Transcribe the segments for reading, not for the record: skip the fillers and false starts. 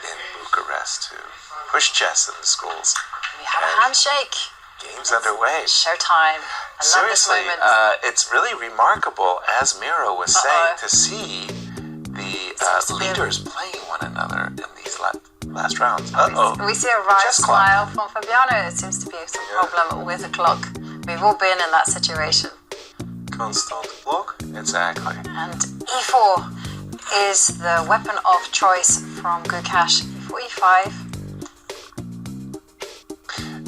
in Bucharest to push chess in the schools. We have a handshake. Game's underway. Showtime. I love this Seriously, moment. it's really remarkable, as Miro was saying, to see the leaders playing one another in these last rounds. We see a right Chess smile from Fabiano. It seems to be some problem with the clock. We've all been in that situation. Constant clock, exactly. And e4 is the weapon of choice from Gukesh. e4, e5.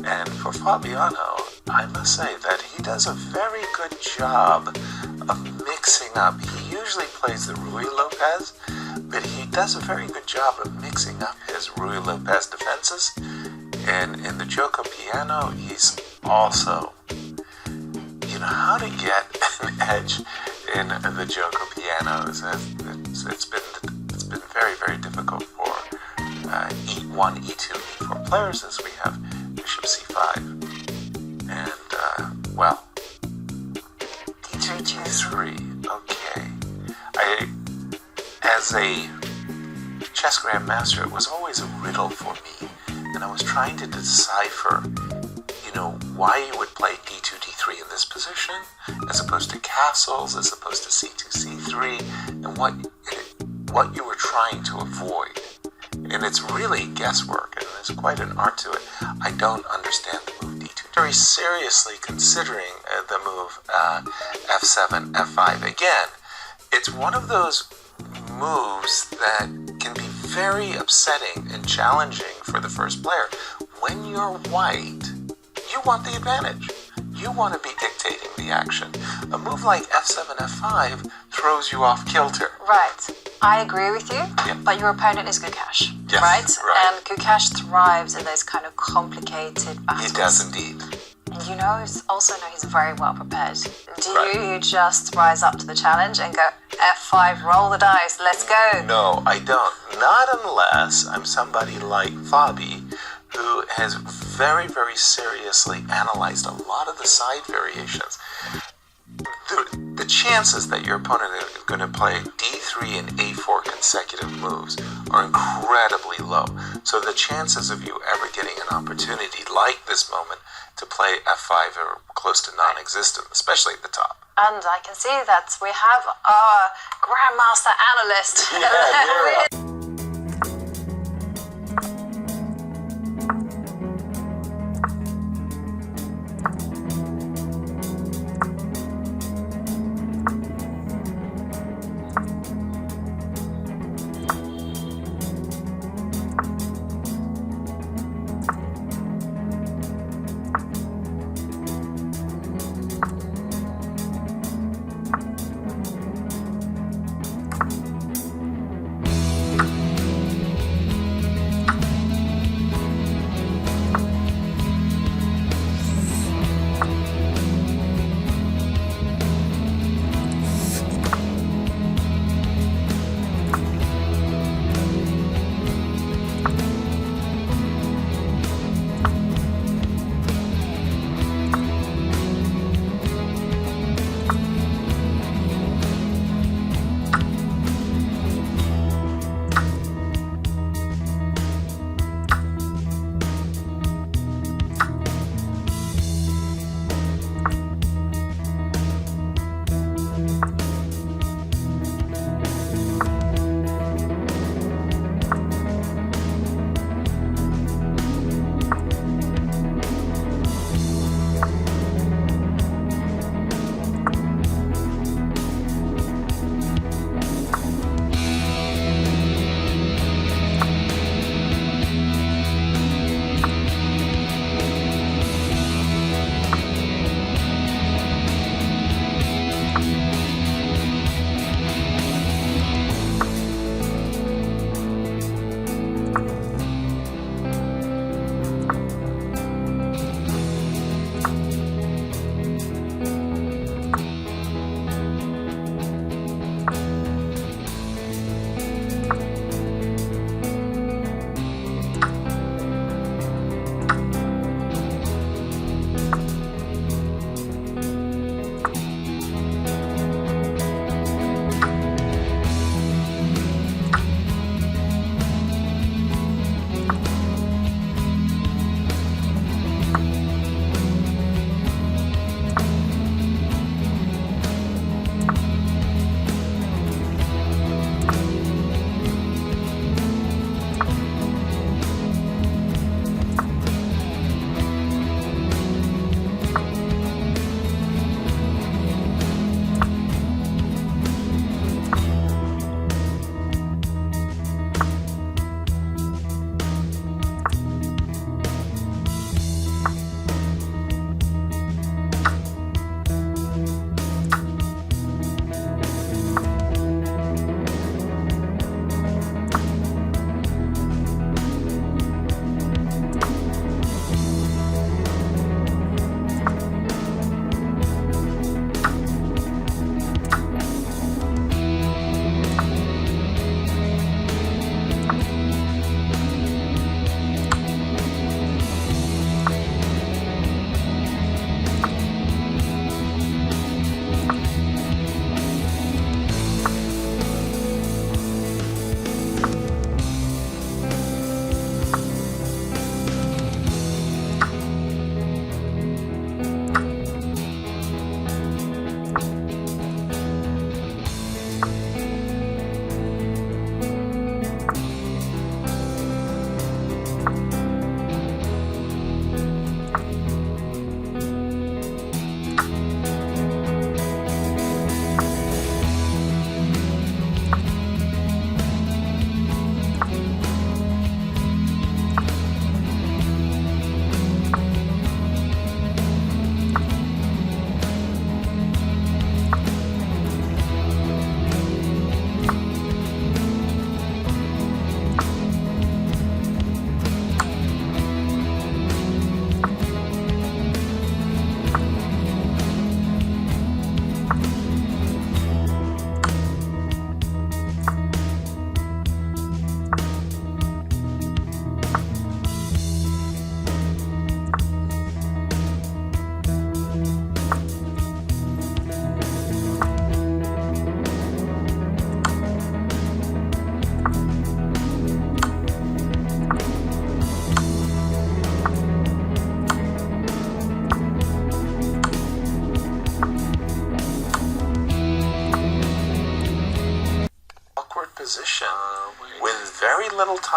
And for Fabiano, I must say that he does a very good job of mixing up. He usually plays the Ruy Lopez, but he does a very good job of mixing up his Ruy Lopez defenses. And in the Gioco Piano, he's also, how to get an edge in the Gioco Pianos. It's been very, very difficult for E1, E2, E4 players, as we have Bishop C5, and D2, D3. Okay, as a chess grandmaster, it was always a riddle for me, and I was trying to decipher, why you would play D2, D3 in this position, as opposed to castles, as opposed to C2, C3, and what you were trying to avoid. And it's really guesswork, and there's quite an art to it. I don't understand the move D2. Very seriously considering the move F7, F5. Again, it's one of those moves that can be very upsetting and challenging for the first player. When you're white, you want the advantage. You want to be dictating the action. A move like F7, F5 throws you off kilter. Right. I agree with you, but your opponent is Gukesh, yes, right? And Gukesh thrives in those kind of complicated battles. He does indeed. And he's very well prepared. Do you just rise up to the challenge and go, F5, roll the dice, let's go? No, I don't. Not unless I'm somebody like Fabi, who has very, very seriously analyzed a lot of the side variations. The chances that your opponent is going to play D3 and A4 consecutive moves are incredibly low. So the chances of you ever getting an opportunity like this moment to play F5 are close to non-existent, especially at the top. And I can see that we have our Grandmaster Analyst. Yeah,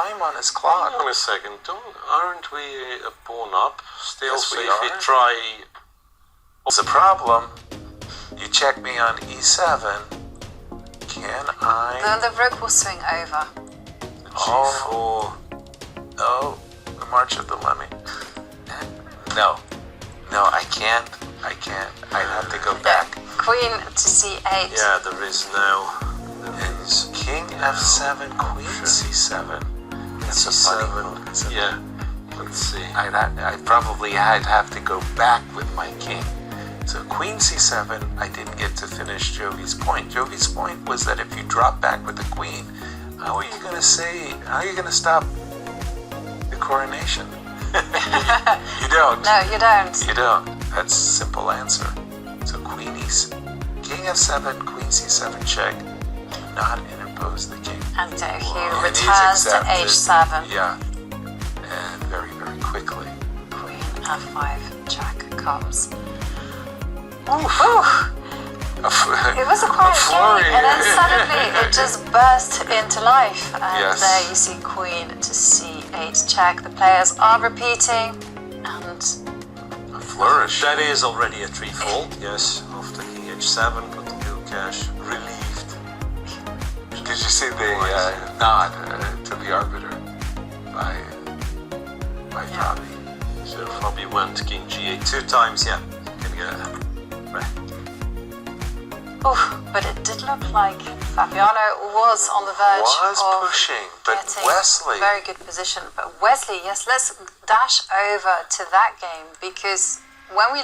time on his clock. Hold on a second. Aren't we a pawn up? Still, Yes, so we if we are. try... It's a problem. You check me on e7. Can I? Then the rook will swing over. G4. Oh, the March of the Lemmy. No, I can't. I'd have to go back. Queen to c8. Yeah, there is now. There is King f7, Queen c7. That's a funny move, isn't it? Yeah. Let's see. I'd have to go back with my king. So Queen c7, I didn't get to finish Jovi's point. Jovi's point was that if you drop back with the queen, how are you going to stop the coronation? You don't. No, you don't. You don't. That's a simple answer. So King f7, Queen c7 check. Do not interpose the king. And he And he's returns to accepted. h7. Yeah. And very, very quickly. Queen f5 check comes. Oof. It was a quiet flurry. game, and then suddenly it just burst into life. And Yes. there you see Queen to c8 check. The players are repeating, and A flourish. That is already a threefold, yes. After King h7, but Gukesh relieved. Did you see the nod to the arbiter by Fabi? So Fabi went King g8 2 times, yeah. Can get it. Right. but it did look like Fabiano was on the verge of Pushing, but getting Wesley. very good position. But Wesley, yes, let's dash over to that game, because when we